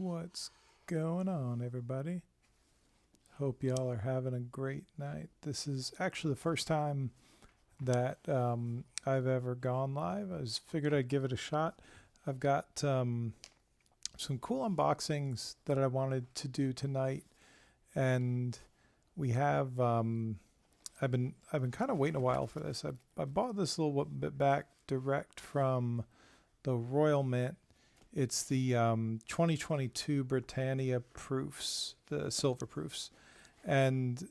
What's going on, everybody? Hope y'all are having a great night. This is actually the first time that I've ever gone live. I just figured I'd give it a shot. I've got some cool unboxings that I wanted to do tonight, and we have I've been kind of waiting a while for this. I bought this a little bit back direct from the Royal Mint. It's the 2022 Britannia Proofs, the silver proofs. And,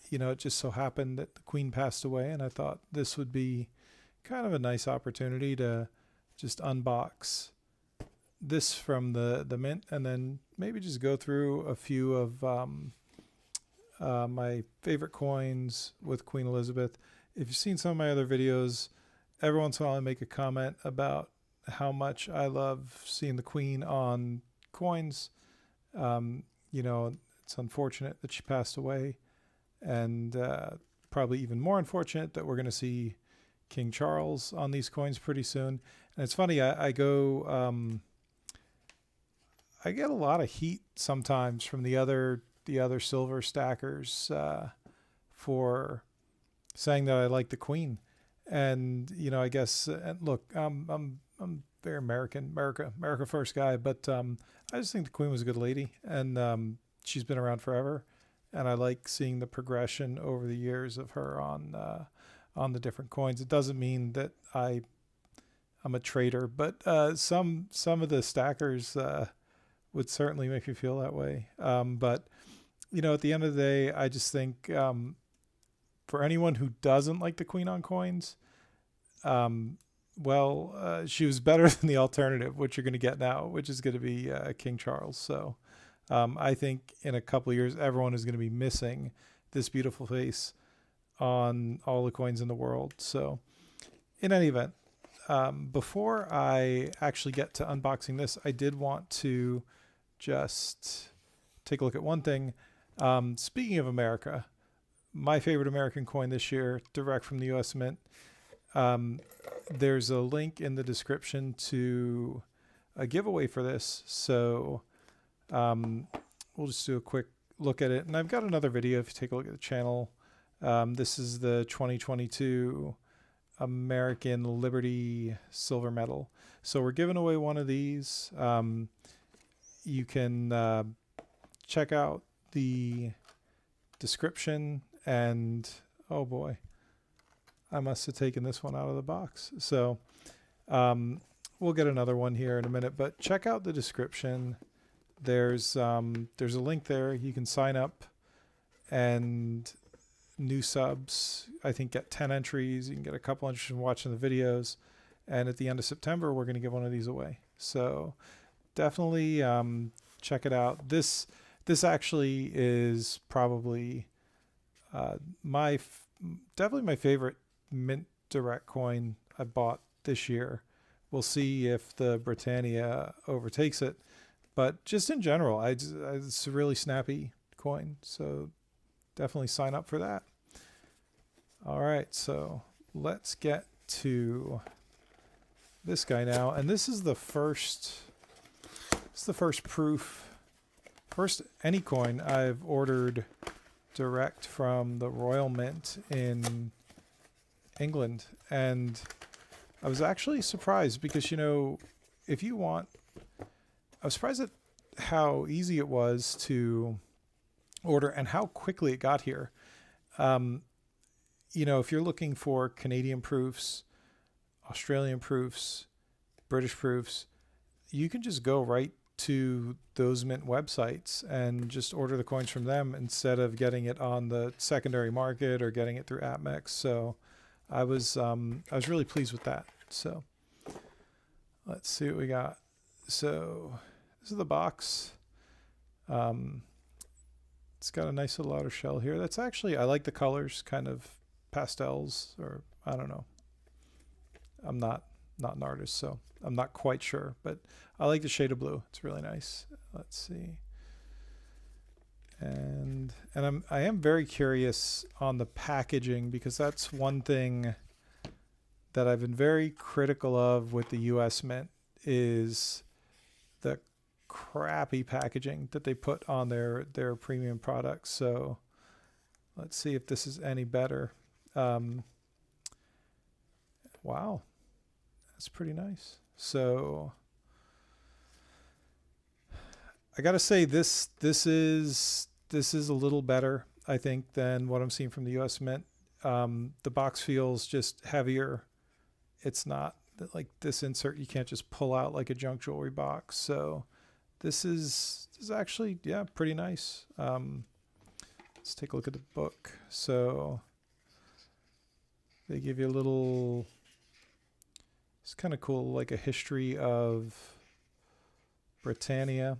you know, it just so happened that the Queen passed away, and I thought this would be kind of a nice opportunity to just unbox this from the Mint, and then maybe just go through a few of my favorite coins with Queen Elizabeth. If you've seen some of my other videos, every once in a while I make a comment about how much I love seeing the Queen on coins. You know, it's unfortunate that she passed away, and probably even more unfortunate that we're going to see King Charles on these coins pretty soon. And it's funny, I go, I get a lot of heat sometimes from the other silver stackers for saying that I like the Queen. And, you know, I guess, and look, I'm very America first guy, but I just think the Queen was a good lady, and she's been around forever, and I like seeing the progression over the years of her on the different coins. It doesn't mean that I'm a traitor, but some of the stackers would certainly make me feel that way. But you know, at the end of the day, I just think for anyone who doesn't like the Queen on coins, she was better than the alternative, which you're going to get now, which is going to be King Charles. So I think in a couple of years, everyone is going to be missing this beautiful face on all the coins in the world. So in any event, before I actually get to unboxing this, I did want to just take a look at one thing. Speaking of America, my favorite American coin this year, direct from the U.S. Mint. There's a link in the description to a giveaway for this. So we'll just do a quick look at it. And I've got another video if you take a look at the channel. This is the 2022 American Liberty Silver Medal. So we're giving away one of these. You can check out the description, and oh boy, I must have taken this one out of the box. So we'll get another one here in a minute, but check out the description. There's a link there. You can sign up, and new subs, I think, get 10 entries. You can get a couple entries from watching the videos. And at the end of September, we're going to give one of these away. So definitely check it out. This actually is probably definitely my favorite Mint direct coin I bought this year. We'll see if the Britannia overtakes it, but just in general, it's a really snappy coin, so definitely sign up for that. All right, so let's get to this guy now, and this is the first any coin I've ordered direct from the Royal Mint in England. And I was actually surprised because, you know, I was surprised at how easy it was to order and how quickly it got here. You know, if you're looking for Canadian proofs, Australian proofs, British proofs, you can just go right to those Mint websites and just order the coins from them instead of getting it on the secondary market or getting it through APMEX. So I was really pleased with that. So let's see what we got. So this is the box. It's got a nice little outer shell here. That's actually, I like the colors, kind of pastels, or I don't know. I'm not an artist, so I'm not quite sure, but I like the shade of blue. It's really nice. Let's see. And I am very curious on the packaging, because that's one thing that I've been very critical of with the US Mint, is the crappy packaging that they put on their premium products. So let's see if this is any better. Wow, that's pretty nice. So I gotta say this is a little better, I think, than what I'm seeing from the U.S. Mint. The box feels just heavier. It's not like this insert you can't just pull out like a junk jewelry box. So this is actually, yeah, pretty nice. Let's take a look at the book. So they give you a little, it's kind of cool, like a history of Britannia.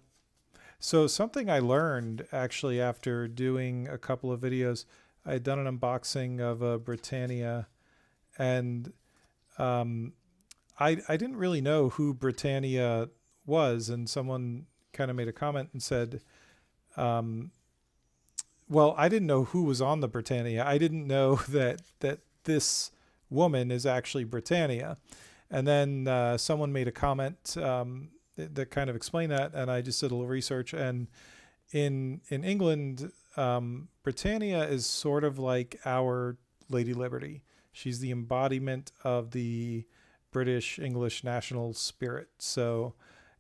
So something I learned actually after doing a couple of videos, I had done an unboxing of a Britannia, and I didn't really know who Britannia was, and someone kind of made a comment and said, well, I didn't know who was on the Britannia. I didn't know that this woman is actually Britannia. And then someone made a comment that kind of explained that, and I just did a little research. And in England, Britannia is sort of like our Lady Liberty. She's the embodiment of the British English national spirit. So,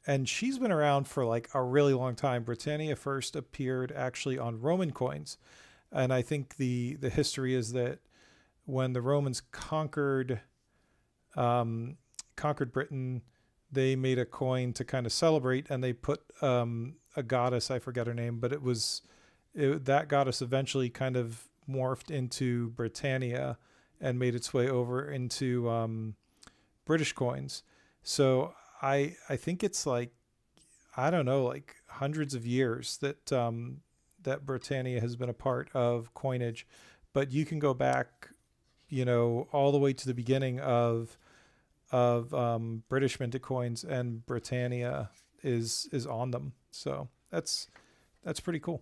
and she's been around for like a really long time. Britannia first appeared actually on Roman coins, and I think the history is that when the Romans conquered Britain, they made a coin to kind of celebrate, and they put a goddess, I forget her name, but that goddess eventually kind of morphed into Britannia and made its way over into British coins. So I think it's like, I don't know, like hundreds of years that that Britannia has been a part of coinage, but you can go back, you know, all the way to the beginning of British minted coins, and Britannia is on them. So that's pretty cool.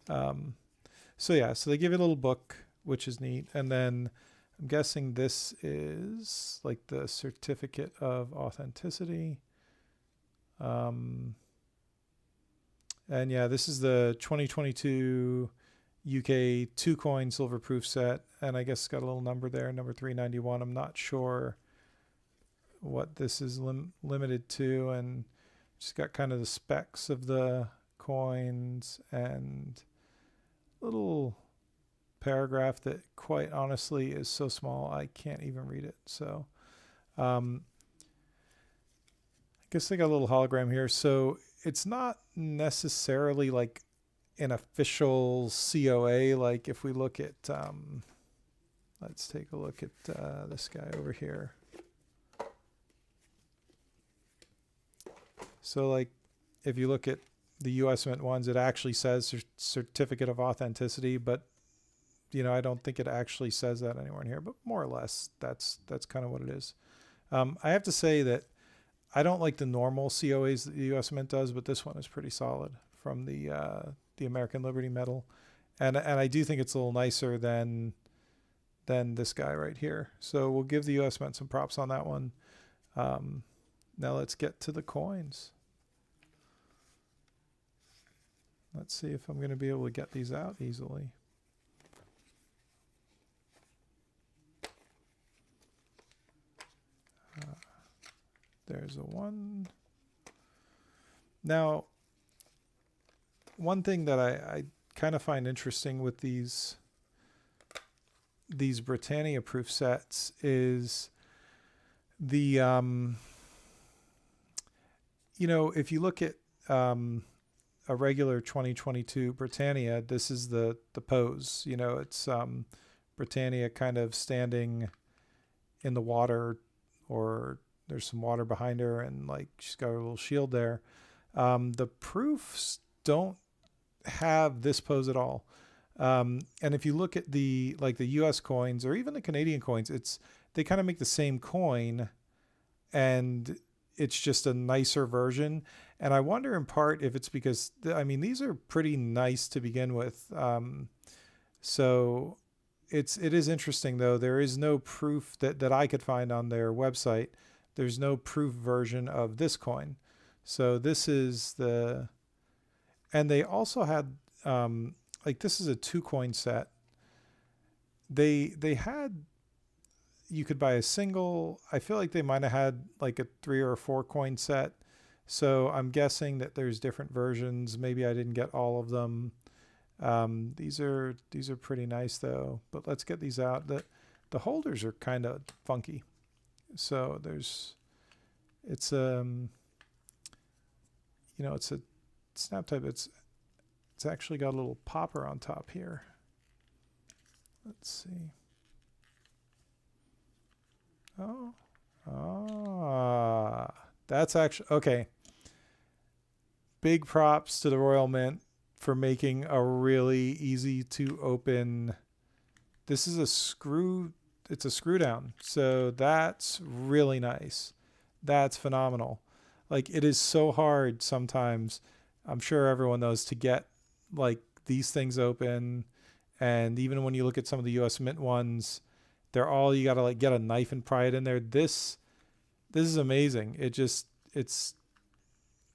So yeah, so they give you a little book, which is neat, and then I'm guessing this is like the certificate of authenticity. And yeah, this is the 2022 UK 2-coin silver proof set, and I guess it's got a little number there, number 391. I'm not sure what this is limited to, and just got kind of the specs of the coins and little paragraph that quite honestly is so small I can't even read it. So I guess they got a little hologram here. So it's not necessarily like an official COA. Like if we look at let's take a look at this guy over here. So like if you look at the US Mint ones, it actually says certificate of authenticity, but you know, I don't think it actually says that anywhere in here, but more or less that's kind of what it is. I have to say that I don't like the normal COAs that the US Mint does, but this one is pretty solid from the American Liberty Medal. And I do think it's a little nicer than this guy right here. So we'll give the US Mint some props on that one. Now let's get to the coins. Let's see if I'm going to be able to get these out easily. There's a one. Now, one thing that I kind of find interesting with these Britannia proof sets is the, you know, if you look at a regular 2022 Britannia, this is the pose. You know, it's Britannia kind of standing in the water, or there's some water behind her, and like she's got a little shield there. The proofs don't have this pose at all. And if you look at the US coins or even the Canadian coins, they kind of make the same coin, and it's just a nicer version. And I wonder in part if it's because, I mean, these are pretty nice to begin with. So it is interesting though. There is no proof that I could find on their website. There's no proof version of this coin. So this is the, and they also had like this is a 2-coin set. They had, you could buy a single. I feel like they might have had like a 3 or 4-coin set. So I'm guessing that there's different versions. Maybe I didn't get all of them. These are pretty nice though. But let's get these out. The holders are kind of funky. So it's it's a snap type. It's actually got a little popper on top here. Let's see. That's actually okay. Big props to the Royal Mint for making a really easy to open. This is a screw. It's a screw down. So that's really nice. That's phenomenal. Like, it is so hard sometimes, I'm sure everyone knows, to get like these things open. And even when you look at some of the US Mint ones, they're all, you got to like get a knife and pry it in there. This is amazing. It's a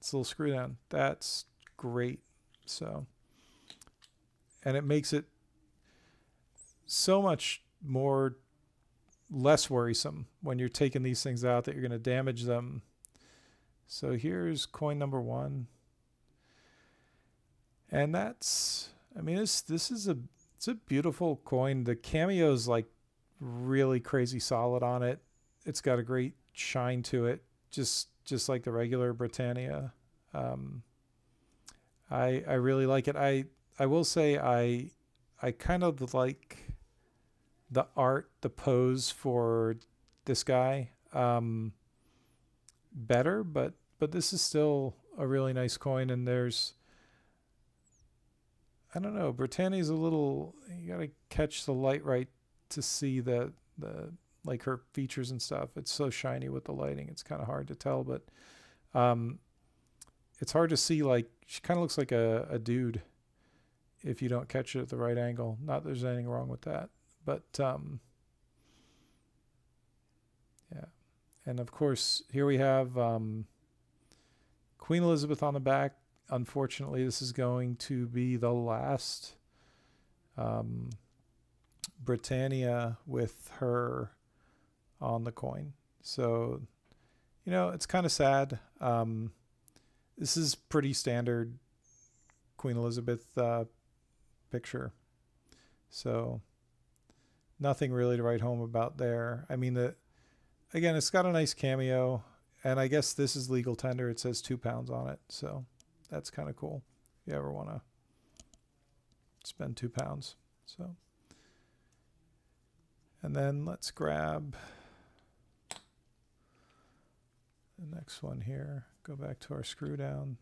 little screw down. That's great. So, and it makes it so much more less worrisome when you're taking these things out that you're going to damage them. So here's coin number 1. And that's, I mean, it's a beautiful coin. The cameo's like really crazy solid on it. It's got a great shine to it, just like the regular Britannia. I really like it. I will say I kind of like the art, the pose for this guy better, but this is still a really nice coin. And there's, I don't know, Britannia's a little, you gotta catch the light right to see the like her features and stuff. It's so shiny with the lighting, it's kind of hard to tell, but it's hard to see. Like, she kind of looks like a dude if you don't catch it at the right angle. Not that there's anything wrong with that, but yeah. And of course, here we have Queen Elizabeth on the back. Unfortunately, this is going to be the last Britannia with her on the coin. So, it's kind of sad. This is pretty standard Queen Elizabeth picture. So nothing really to write home about there. I mean, again, it's got a nice cameo, and I guess this is legal tender. It says 2 pounds on it. So that's kind of cool if you ever want to spend 2 pounds. So, and then let's grab the next one here. Go back to our screw down.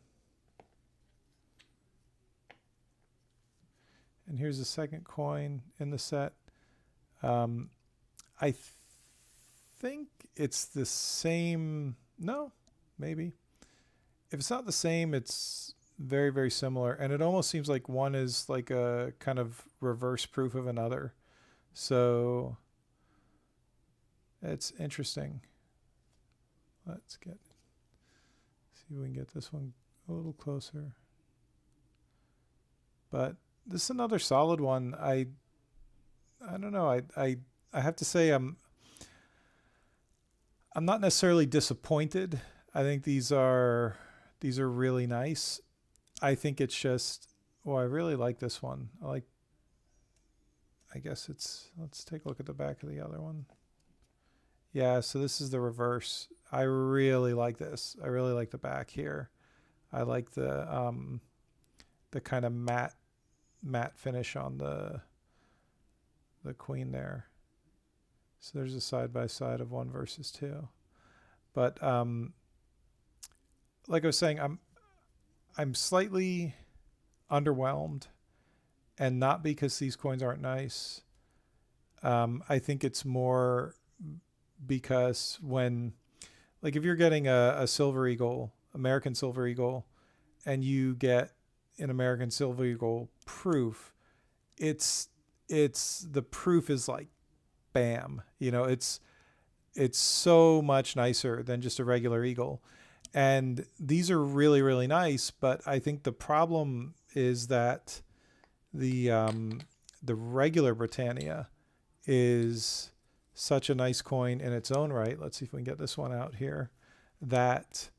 And here's the second coin in the set. I think it's the same. No, maybe. If it's not the same, it's very, very similar. And it almost seems like one is like a kind of reverse proof of another. So it's interesting. Let's see if we can get this one a little closer. But this is another solid one. I don't know. I have to say I'm not necessarily disappointed. I think these are really nice. I think it's just, I really like this one. I guess let's take a look at the back of the other one. Yeah, so this is the reverse. I really like this. I really like the back here. I like the kind of matte finish on the queen there. So there's a side by side of 1 versus 2. But like I was saying, I'm slightly underwhelmed, and not because these coins aren't nice. I think it's more because if you're getting a Silver Eagle, American Silver Eagle, and you get an American Silver Eagle proof, it's the proof is like bam, it's so much nicer than just a regular eagle. And these are really, really nice, but I think the problem is that the regular Britannia is such a nice coin in its own right. Let's see if we can get this one out here. That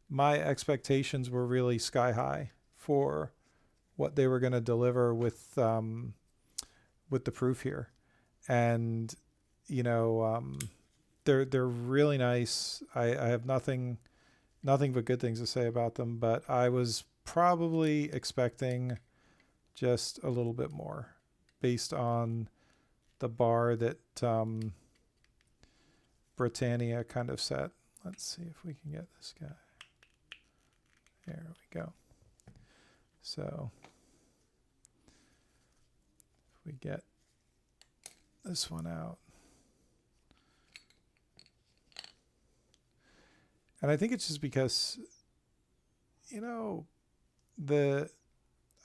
my expectations were really sky high for what they were going to deliver with the proof here, and you know, they're really nice. I have nothing but good things to say about them, but I was probably expecting just a little bit more based on the bar that Britannia kind of set. Let's see if we can get this guy. There we go. So if we get this one out. And I think it's just because, you know,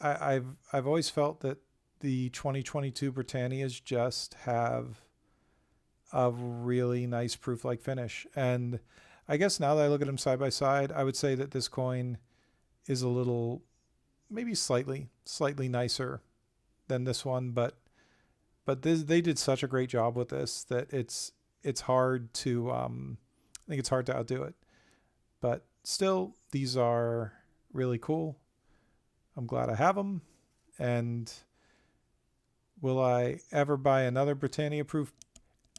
I've always felt that the 2022 Britannias just have a really nice proof-like finish. And I guess now that I look at them side by side, I would say that this coin is a little, maybe slightly nicer than this one, but they did such a great job with this that it's hard to I think it's hard to outdo it. But still, these are really cool. I'm glad I have them. And will I ever buy another Britannia Proof?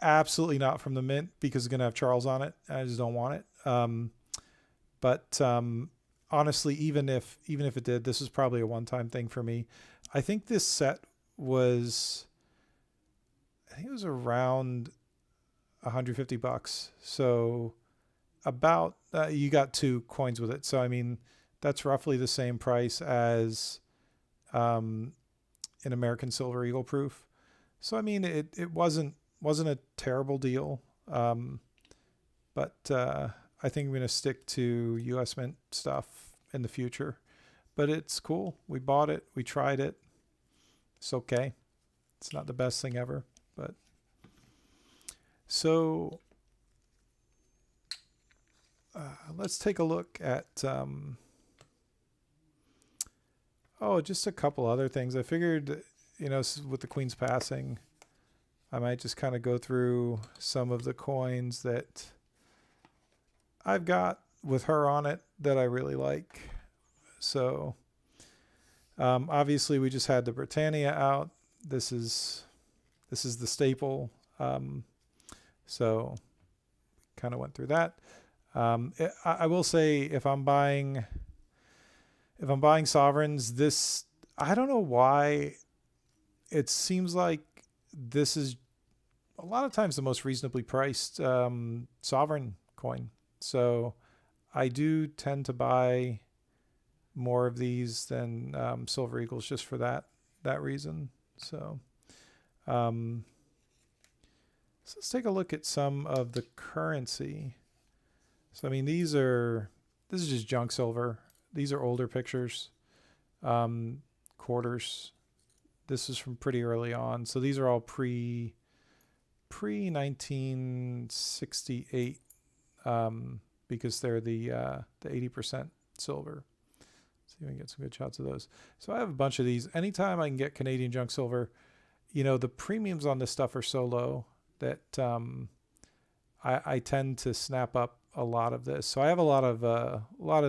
Absolutely not from the mint, because it's going to have Charles on it. I just don't want it. But honestly, even if it did, this is probably a one-time thing for me. I think this set was, I think it was around $150. So about, you got 2 coins with it. So, I mean, that's roughly the same price as an American Silver Eagle Proof. So, I mean, it wasn't a terrible deal. But I think I'm going to stick to US Mint stuff in the future. But it's cool. We bought it. We tried it. It's okay. It's not the best thing ever. But so let's take a look at just a couple other things. I figured, you know, with the Queen's passing, I might just kind of go through some of the coins that I've got with her on it that I really like. So obviously we just had the Britannia out. This is the staple. So kind of went through that. I will say, if I'm buying sovereigns, this, I don't know why it seems like this is a lot of times the most reasonably priced sovereign coin. So I do tend to buy more of these than Silver Eagles just for that reason. So let's take a look at some of the currency. So, I mean, this is just junk silver. These are older pictures, quarters. This is from pretty early on. So these are all pre 1968, because they're the 80% silver. See if we can get some good shots of those. So I have a bunch of these. Anytime I can get Canadian junk silver, you know, the premiums on this stuff are so low that I tend to snap up a lot of this. So I have a lot of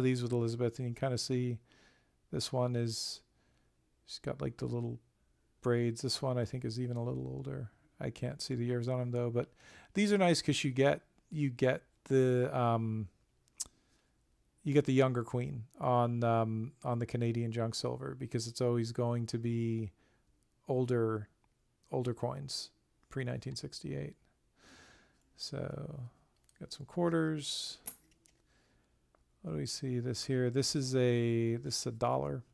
these with Elizabeth, and you can kind of see this one is, she's got like the little braids. This one I think is even a little older. I can't see the years on them though, but these are nice because you get the younger queen on the Canadian junk silver, because it's always going to be older coins, pre-1968. So got some quarters. What do we see this here? This is a dollar,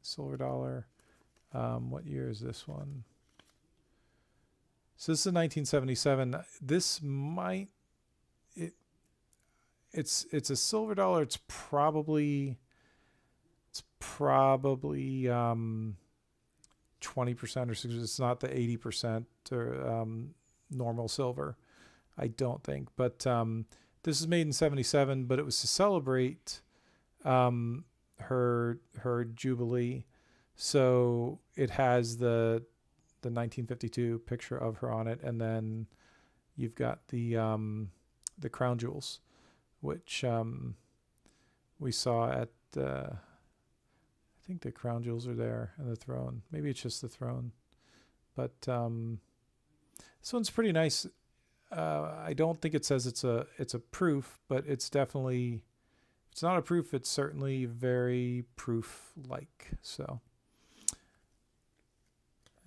silver dollar. What year is this one? So this is a 1977. This might, it's a silver dollar. It's probably 20% or 60%. It's not the 80% or normal silver, I don't think. But This is made in 77, but it was to celebrate her jubilee. So it has the 1952 picture of her on it, and then you've got the crown jewels, which we saw at I think the crown jewels are there, and the throne. Maybe it's just the throne, but this one's pretty nice. I don't think it says it's a proof, but it's definitely, if it's not a proof, it's certainly very proof-like. So,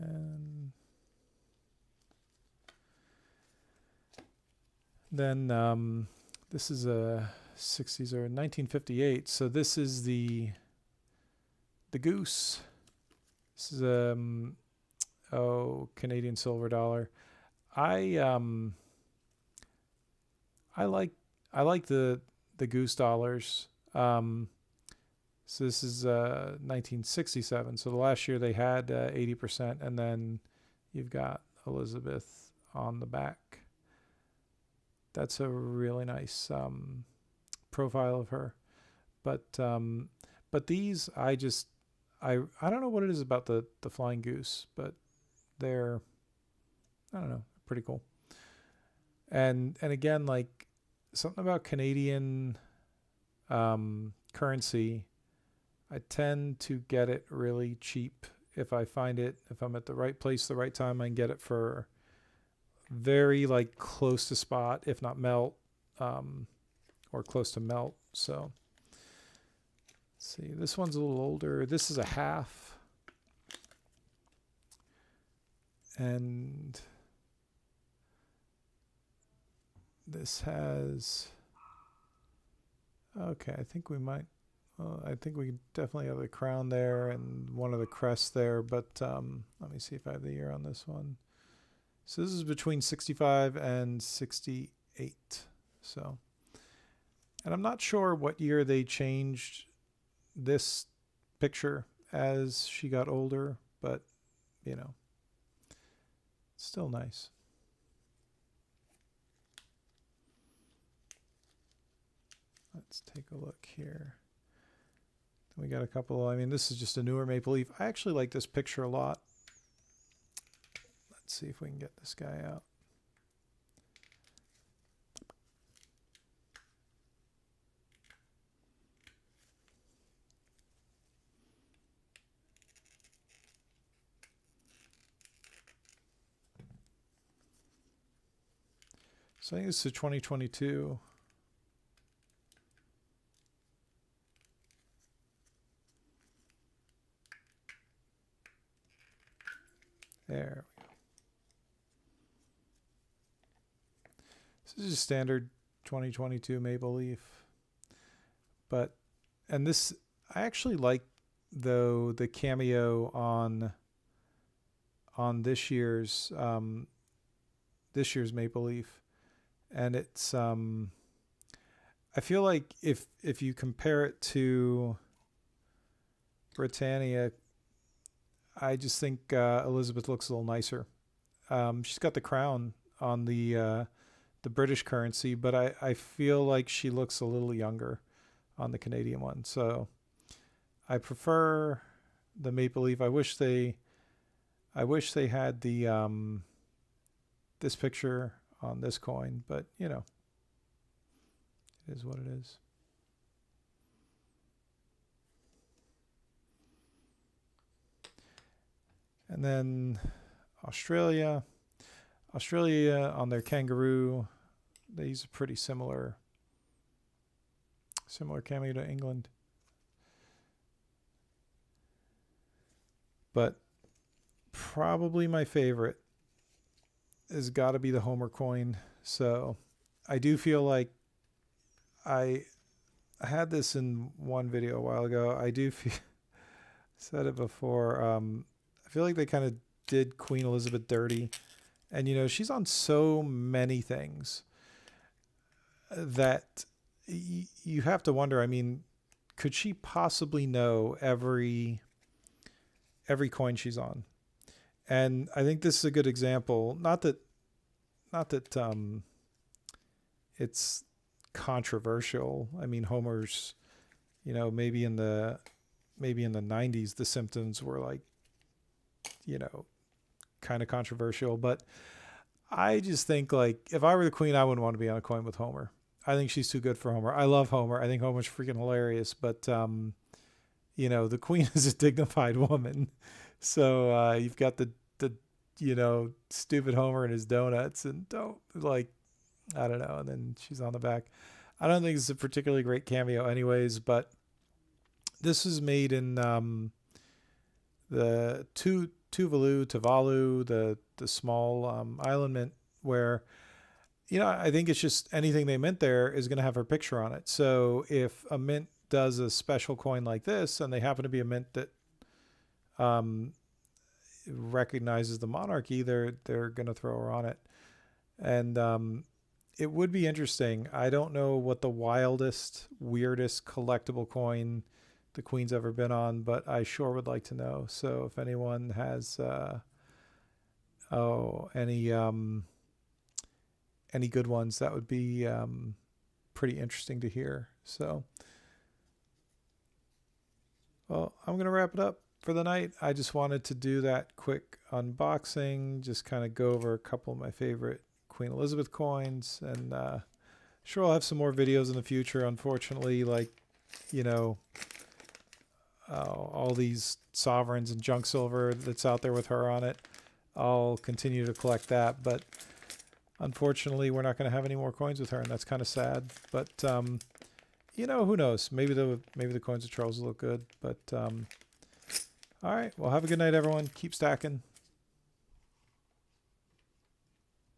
and then this is a 60s or 1958. So this is the goose. This is Canadian silver dollar. I like the goose dollars. So this is 1967. So the last year they had 80%, and then you've got Elizabeth on the back. That's a really nice profile of her. But these, I don't know what it is about the flying goose, but they're, I don't know, pretty cool. And again, like, something about Canadian currency, I tend to get it really cheap. If I find it, if I'm at the right place, the right time, I can get it for very, like, close to spot, if not melt, or close to melt. So let's see, this one's a little older. This is a half. And this has, okay, I think we might, I think we definitely have the crown there and one of the crests there, but let me see if I have the year on this one. So this is between 65 and 68. So, and I'm not sure what year they changed this picture as she got older, but, you know, it's still nice. Let's take a look here. We got a couple, I mean, this is just a newer maple leaf. I actually like this picture a lot. Let's see if we can get this guy out. So I think this is 2022. There we go. This is a standard 2022 maple leaf. But, and this, I actually like, though, the cameo on this year's maple leaf. And it's, I feel like if you compare it to Britannia, I just think Elizabeth looks a little nicer. She's got the crown on the British currency, but I feel like she looks a little younger on the Canadian one. So I prefer the maple leaf. I wish they had the this picture on this coin, but you know, it is what it is. And then Australia on their kangaroo, they use a pretty similar cameo to England. But probably my favorite has got to be the Homer coin. So I do feel like I had this in one video a while ago. I do feel, said it before, I feel like they kind of did Queen Elizabeth dirty. And, you know, she's on so many things that you have to wonder, I mean, could she possibly know every coin she's on? And I think this is a good example. Not that it's controversial. I mean, Homer's, you know, maybe in the 90s, the symptoms were like, you know, kind of controversial. But I just think, like, if I were the Queen, I wouldn't want to be on a coin with Homer. I think she's too good for Homer. I love Homer. I think Homer's freaking hilarious. But, you know, the Queen is a dignified woman. So you've got the you know, stupid Homer and his donuts, and don't, like, I don't know. And then she's on the back. I don't think it's a particularly great cameo anyways, but this is made in the Tuvalu, the small island mint, where, you know, I think it's just anything they mint there is going to have her picture on it. So if a mint does a special coin like this, and they happen to be a mint that recognizes the monarchy, they're going to throw her on it. And it would be interesting. I don't know what the wildest, weirdest collectible coin the Queen's ever been on, but I sure would like to know. So if anyone has any good ones, that would be pretty interesting to hear. So, well, I'm going to wrap it up for the night. I just wanted to do that quick unboxing, just kind of go over a couple of my favorite Queen Elizabeth coins, and sure, I'll have some more videos in the future. Unfortunately, like, you know, all these sovereigns and junk silver that's out there with her on it, I'll continue to collect that, but unfortunately we're not going to have any more coins with her, and that's kind of sad. But you know, who knows, maybe the coins of Charles will look good. But all right, well, have a good night, everyone. Keep stacking.